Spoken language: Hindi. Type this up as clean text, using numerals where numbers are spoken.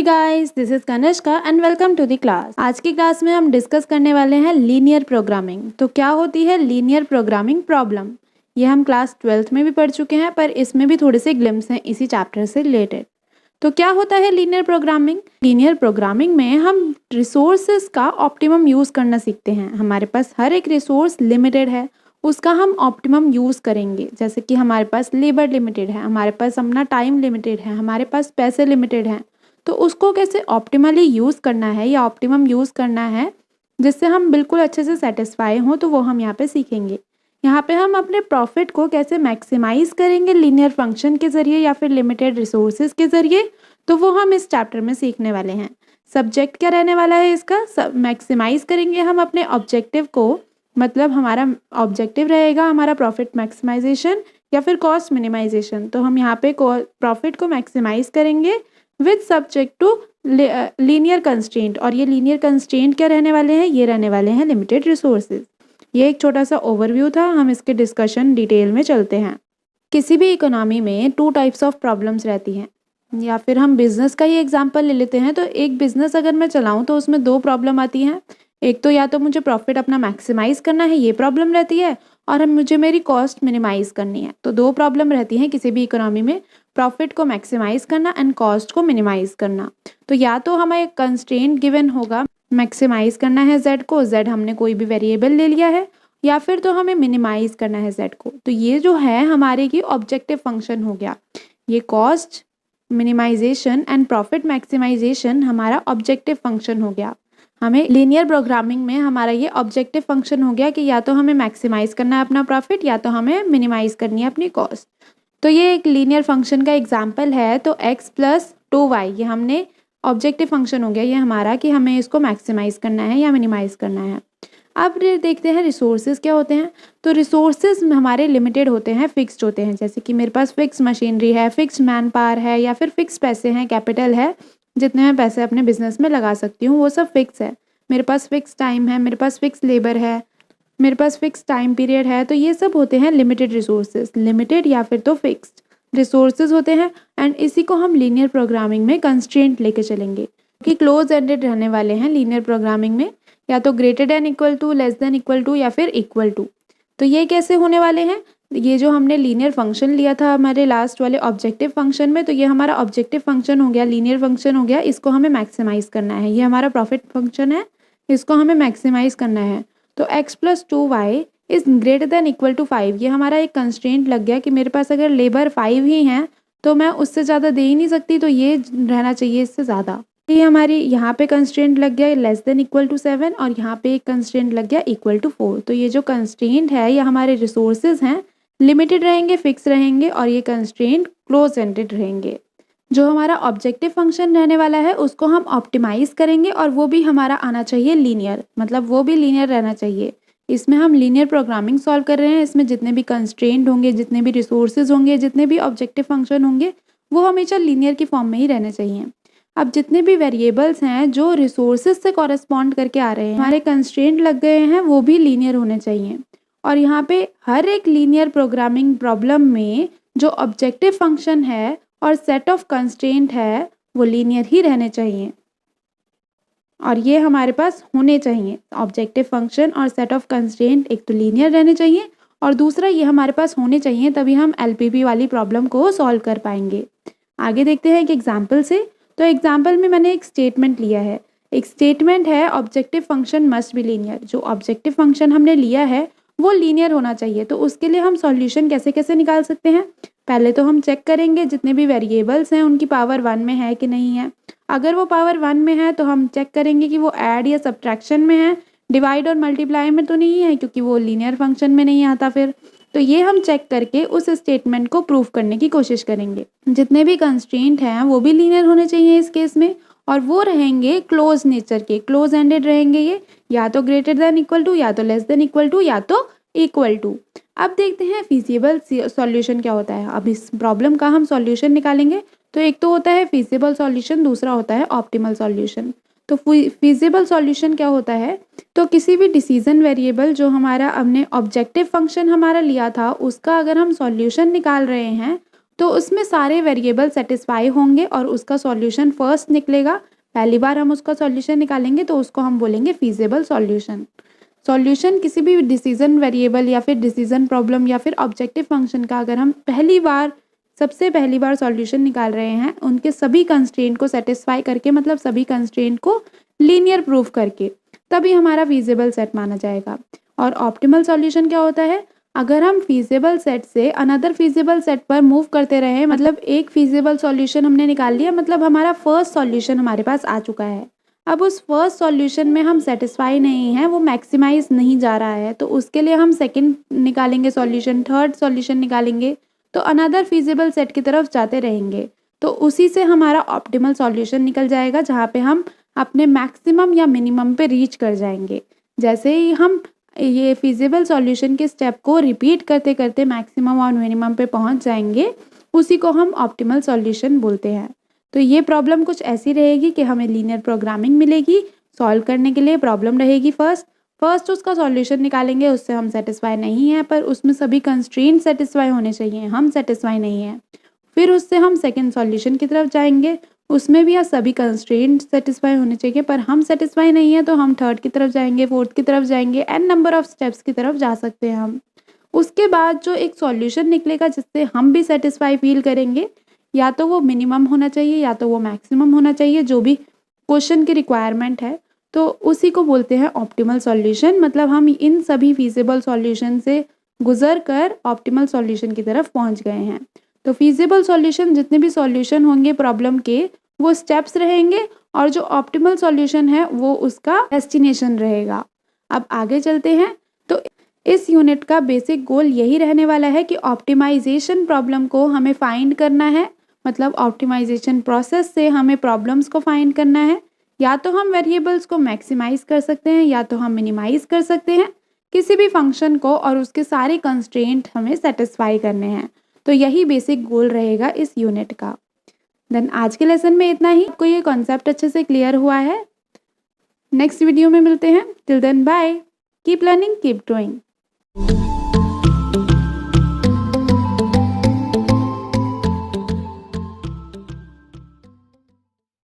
Guys, this is Kanishka and welcome to the class. आज की क्लास में हम डिस्कस करने वाले हैं लीनियर प्रोग्रामिंग। तो क्या होती है लीनियर प्रोग्रामिंग प्रॉब्लम? ये हम क्लास 12th में भी पढ़ चुके हैं, पर इसमें भी थोड़े से ग्लिम्स हैं इसी चैप्टर से रिलेटेड। तो क्या होता है लीनियर प्रोग्रामिंग? लीनियर प्रोग्रामिंग में हम रिसोर्सेज का ऑप्टिमम यूज़ करना सीखते हैं। हमारे पास हर एक रिसोर्स लिमिटेड है, उसका हम ऑप्टिमम यूज़ करेंगे। जैसे कि हमारे पास लेबर लिमिटेड है, हमारे पास अपना टाइम लिमिटेड है, हमारे पास पैसे लिमिटेड हैं। तो उसको कैसे ऑप्टिमली यूज़ करना है या ऑप्टिमम यूज़ करना है जिससे हम बिल्कुल अच्छे से सेटिस्फाई हों, तो वो हम यहाँ पे सीखेंगे। यहाँ पे हम अपने प्रॉफिट को कैसे मैक्सिमाइज़ करेंगे लीनियर फंक्शन के ज़रिए या फिर लिमिटेड रिसोर्सेज के ज़रिए, तो वो हम इस चैप्टर में सीखने वाले हैं। सब्जेक्ट क्या रहने वाला है इसका? मैक्सिमाइज़ करेंगे हम अपने ऑब्जेक्टिव को, मतलब हमारा ऑब्जेक्टिव रहेगा हमारा प्रॉफिट मैक्सिमाइजेशन या फिर कॉस्ट मिनिमाइजेशन। तो हम यहाँ पे प्रॉफिट को मैक्सिमाइज़ करेंगे with subject to linear constraint. और ये लीनियर कंस्ट्रेंट क्या रहने वाले हैं? ये रहने वाले हैं लिमिटेड रिसोर्सेज। ये एक छोटा सा ओवरव्यू था, हम इसके डिस्कशन डिटेल में चलते हैं। किसी भी इकोनॉमी में 2 टाइप्स ऑफ प्रॉब्लम्स रहती हैं, या फिर हम बिजनेस का ही एग्जांपल ले लेते हैं। तो एक बिजनेस अगर मैं चलाऊं तो उसमें 2 प्रॉब्लम आती हैं। एक तो या तो मुझे प्रॉफिट अपना मैक्सिमाइज करना है, ये प्रॉब्लम रहती है, और मुझे मेरी कॉस्ट मिनिमाइज करनी है। तो 2 प्रॉब्लम रहती हैं किसी भी इकोनॉमी में, प्रॉफिट को मैक्सिमाइज करना एंड कॉस्ट को मिनिमाइज करना। तो या तो हमें एक कंस्ट्रेंट गिवन होगा, मैक्सिमाइज करना है z को, z हमने कोई भी वेरिएबल ले लिया है, या फिर तो हमें मिनिमाइज करना है z को। तो ये जो है हमारे की ऑब्जेक्टिव फंक्शन हो गया। ये cost minimization and profit maximization हमारा ऑब्जेक्टिव फंक्शन हो गया। हमें लीनियर प्रोग्रामिंग में हमारा ये ऑब्जेक्टिव फंक्शन हो गया कि या तो हमें मैक्सिमाइज करना है अपना प्रॉफिट या तो हमें मिनिमाइज करनी है अपनी कॉस्ट। तो ये एक लीनियर फंक्शन का एग्जाम्पल है। तो x प्लस 2y ये हमने ऑब्जेक्टिव फंक्शन हो गया ये हमारा, कि हमें इसको मैक्सिमाइज करना है या मिनिमाइज करना है। अब देखते हैं रिसोर्सेज क्या होते हैं। तो रिसोर्सेज हमारे लिमिटेड होते हैं, फिक्स्ड होते हैं। जैसे कि मेरे पास फिक्स मशीनरी है, फिक्स मैन पावर है, या फिर फिक्स पैसे हैं, कैपिटल है, जितने मैं पैसे अपने बिजनेस में लगा सकती हूँ वो सब फिक्स है। मेरे पास फिक्स टाइम है, मेरे पास फिक्स लेबर है, मेरे पास फिक्स टाइम पीरियड है। तो ये सब होते हैं लिमिटेड रिसोर्सेज, लिमिटेड या फिर तो फिक्स्ड रिसोर्सेज होते हैं। एंड इसी को हम लीनियर प्रोग्रामिंग में कंस्ट्रेंट लेके चलेंगे कि क्लोज एंडेड रहने वाले हैं लीनियर प्रोग्रामिंग में, या तो greater than equal to, less than equal to, या फिर इक्वल टू। तो ये कैसे होने वाले हैं? ये जो हमने लीनियर फंक्शन लिया था हमारे लास्ट वाले ऑब्जेक्टिव फंक्शन में, तो ये हमारा ऑब्जेक्टिव फंक्शन हो गया, लीनियर फंक्शन हो गया। इसको हमें मैक्सिमाइज करना है। ये हमारा प्रॉफिट फंक्शन है, इसको हमें मैक्सिमाइज करना है। तो x plus 2y is greater than equal to 5। ये हमारा एक कंस्ट्रेंट लग गया कि मेरे पास अगर लेबर 5 ही हैं तो मैं उससे ज़्यादा दे ही नहीं सकती, तो ये रहना चाहिए इससे ज़्यादा। ये हमारी यहाँ पे कंस्ट्रेंट लग गया लेस देन इक्वल टू 7, और यहाँ पे एक कंस्ट्रेंट लग गया इक्वल टू 4। तो ये जो कंस्ट्रेंट है ये हमारे रिसोर्सेज हैं, लिमिटेड रहेंगे, फिक्स रहेंगे, और ये कंस्ट्रेंट क्लोज एंडेड रहेंगे। जो हमारा ऑब्जेक्टिव फंक्शन रहने वाला है उसको हम ऑप्टिमाइज करेंगे, और वो भी हमारा आना चाहिए लीनियर, मतलब वो भी लीनियर रहना चाहिए। इसमें हम लीनियर प्रोग्रामिंग सॉल्व कर रहे हैं। इसमें जितने भी कंस्ट्रेंट होंगे, जितने भी रिसोर्सेज होंगे, जितने भी ऑब्जेक्टिव फंक्शन होंगे, वो हमेशा लीनियर की फॉर्म में ही रहने चाहिए। अब जितने भी वेरिएबल्स हैं जो रिसोर्सेज से कॉरेस्पॉन्ड करके आ रहे हैं, हमारे कंस्ट्रेंट लग गए हैं, वो भी लीनियर होने चाहिए। और यहाँ पे हर एक लीनियर प्रोग्रामिंग प्रॉब्लम में जो ऑब्जेक्टिव फंक्शन है और सेट ऑफ कंस्ट्रेंट है वो लीनियर ही रहने चाहिए, और ये हमारे पास होने चाहिए। ऑब्जेक्टिव फंक्शन और सेट ऑफ कंस्ट्रेंट एक तो लीनियर रहने चाहिए, और दूसरा ये हमारे पास होने चाहिए, तभी हम LPP वाली प्रॉब्लम को सॉल्व कर पाएंगे। आगे देखते हैं एक एग्जाम्पल से। तो एग्जाम्पल में मैंने एक स्टेटमेंट लिया है। एक स्टेटमेंट है objective function must be linear. जो ऑब्जेक्टिव फंक्शन हमने लिया है वो लीनियर होना चाहिए। तो उसके लिए हम सॉल्यूशन कैसे कैसे निकाल सकते हैं? पहले तो हम चेक करेंगे जितने भी वेरिएबल्स हैं उनकी पावर 1 में है कि नहीं है। अगर वो पावर 1 में है तो हम चेक करेंगे कि वो ऐड या सब्ट्रैक्शन में है, डिवाइड और मल्टीप्लाई में तो नहीं है, क्योंकि वो लीनियर फंक्शन में नहीं आता फिर। तो ये हम चेक करके उस स्टेटमेंट को प्रूफ करने की कोशिश करेंगे। जितने भी कंस्ट्रेंट हैं वो भी लीनियर होने चाहिए इस केस में, और वो रहेंगे क्लोज नेचर के, क्लोज एंडेड रहेंगे ये, या तो ग्रेटर देन इक्वल टू, या तो लेस देन इक्वल टू, या तो इक्वल टू। अब देखते हैं फिजिबल सॉल्यूशन क्या होता है। अब इस प्रॉब्लम का हम सॉल्यूशन निकालेंगे। तो एक तो होता है फिजिबल सॉल्यूशन, दूसरा होता है ऑप्टिमल सॉल्यूशन। तो फिजिबल सॉल्यूशन क्या होता है? तो किसी भी डिसीजन वेरिएबल जो हमारा हमने ऑब्जेक्टिव फंक्शन हमारा लिया था उसका अगर हम सॉल्यूशन निकाल रहे हैं, तो उसमें सारे वेरिएबल सेटिस्फाई होंगे और उसका सॉल्यूशन फर्स्ट निकलेगा। पहली बार हम उसका सॉल्यूशन निकालेंगे तो उसको हम बोलेंगे फीजिबल सॉल्यूशन। सॉल्यूशन किसी भी डिसीजन वेरिएबल या फिर डिसीजन प्रॉब्लम या फिर ऑब्जेक्टिव फंक्शन का अगर हम सबसे पहली बार सॉल्यूशन निकाल रहे हैं उनके सभी कंस्ट्रेंट को सेटिस्फाई करके, मतलब सभी कंस्ट्रेंट को लीनियर प्रूफ करके, तभी हमारा फीजिबल सेट माना जाएगा। और ऑप्टिमल सॉल्यूशन क्या होता है? अगर हम फीजिबल सेट से अनदर फीजिबल सेट पर मूव करते रहे, मतलब एक फीजिबल सॉल्यूशन हमने निकाल लिया, मतलब हमारा फर्स्ट सॉल्यूशन हमारे पास आ चुका है। अब उस फर्स्ट सॉल्यूशन में हम सेटिस्फाई नहीं है, वो मैक्सिमाइज नहीं जा रहा है, तो उसके लिए हम सेकंड निकालेंगे सॉल्यूशन, थर्ड सॉल्यूशन निकालेंगे, तो अनदर फीजिबल सेट की तरफ जाते रहेंगे। तो उसी से हमारा ऑप्टिमल सॉल्यूशन निकल जाएगा, जहाँ पे हम अपने मैक्सिमम या मिनिमम पे रीच कर जाएंगे। जैसे ही हम ये फीजिबल सॉल्यूशन के स्टेप को रिपीट करते करते मैक्सिमम और मिनिमम पे पहुंच जाएंगे, उसी को हम ऑप्टिमल सॉल्यूशन बोलते हैं। तो ये प्रॉब्लम कुछ ऐसी रहेगी कि हमें लीनियर प्रोग्रामिंग मिलेगी, सॉल्व करने के लिए प्रॉब्लम रहेगी फर्स्ट उसका सॉल्यूशन निकालेंगे, उससे हम सेटिस्फाई नहीं हैं, पर उसमें सभी कंस्ट्रेंट सेटिस्फाई होने चाहिए, हम सेटिस्फाई नहीं हैं। फिर उससे हम सेकंड सॉल्यूशन की तरफ जाएंगे, उसमें भी सभी कंस्ट्रेंट सेटिस्फाई होने चाहिए, पर हम सेटिस्फाई नहीं है, तो हम थर्ड की तरफ जाएंगे, फोर्थ की तरफ जाएंगे, एन नंबर ऑफ स्टेप्स की तरफ जा सकते हैं हम। उसके बाद जो एक सॉल्यूशन निकलेगा जिससे हम भी सेटिस्फाई फील करेंगे, या तो वो मिनिमम होना चाहिए या तो वो मैक्सिमम होना चाहिए, जो भी क्वेश्चन की रिक्वायरमेंट है, तो उसी को बोलते हैं ऑप्टिमल सॉल्यूशन। मतलब हम इन सभी फीजिबल सॉल्यूशन से गुजर कर ऑप्टिमल सॉल्यूशन की तरफ पहुंच गए हैं। तो फीजिबल सॉल्यूशन, जितने भी सॉल्यूशन होंगे प्रॉब्लम के, वो स्टेप्स रहेंगे, और जो ऑप्टिमल सॉल्यूशन है वो उसका डेस्टिनेशन रहेगा। अब आगे चलते हैं। तो इस यूनिट का बेसिक गोल यही रहने वाला है कि ऑप्टिमाइजेशन प्रॉब्लम को हमें फाइंड करना है, मतलब ऑप्टिमाइजेशन प्रोसेस से हमें प्रॉब्लम्स को फाइंड करना है। या तो हम वेरिएबल्स को मैक्सिमाइज कर सकते हैं या तो हम मिनिमाइज कर सकते हैं किसी भी फंक्शन को, और उसके सारे कंस्ट्रेंट हमें सेटिस्फाई करने हैं। तो यही बेसिक गोल रहेगा इस यूनिट का। देन आज के लेसन में इतना ही। आपको ये कॉन्सेप्ट अच्छे से क्लियर हुआ है? नेक्स्ट वीडियो में मिलते हैं। Till then bye, keep learning, keep growing.